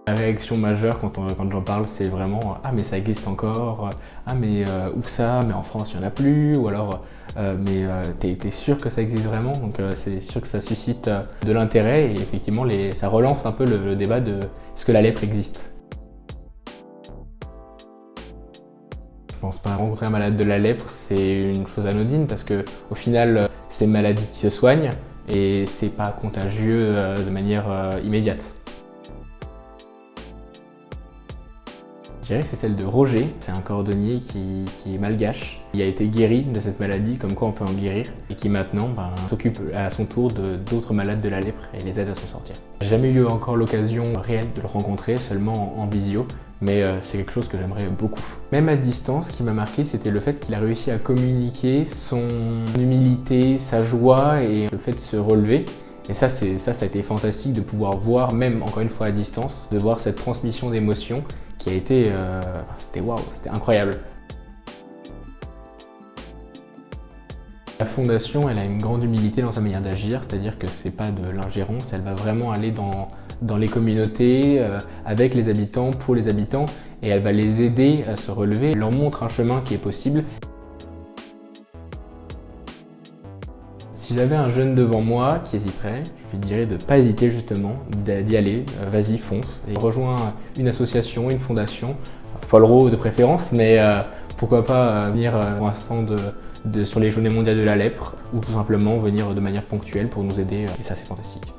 La réaction majeure quand j'en parle, c'est vraiment « Ah mais ça existe encore »,« Ah mais où ça ? Mais en France il n'y en a plus » ou alors « Mais t'es sûr que ça existe vraiment ?» Donc c'est sûr que ça suscite de l'intérêt et effectivement ça relance un peu le débat de « Est-ce que la lèpre existe ?» Je pense pas. Rencontrer un malade de la lèpre, c'est une chose anodine parce que au final, c'est une maladie qui se soigne et c'est pas contagieux de manière immédiate. Je dirais que c'est celle de Roger, c'est un cordonnier qui est malgache. Il a été guéri de cette maladie, comme quoi on peut en guérir, et qui maintenant s'occupe à son tour d'autres malades de la lèpre et les aide à s'en sortir. J'ai jamais eu encore l'occasion réelle de le rencontrer, seulement en visio, mais c'est quelque chose que j'aimerais beaucoup. Même à distance, ce qui m'a marqué, c'était le fait qu'il a réussi à communiquer son humilité, sa joie et le fait de se relever. Et ça a été fantastique de pouvoir voir, même encore une fois à distance, de voir cette transmission d'émotions qui a été, c'était waouh, c'était incroyable. La fondation, elle a une grande humilité dans sa manière d'agir, c'est-à-dire que c'est pas de l'ingérence, elle va vraiment aller dans les communautés, avec les habitants, pour les habitants, et elle va les aider à se relever, elle leur montre un chemin qui est possible. Si j'avais un jeune devant moi qui hésiterait, je lui dirais de ne pas hésiter justement, d'y aller, vas-y, fonce. Et rejoins une association, une fondation, Folro de préférence, mais pourquoi pas venir pour un stand sur les Journées mondiales de la lèpre ou tout simplement venir de manière ponctuelle pour nous aider, et ça c'est fantastique.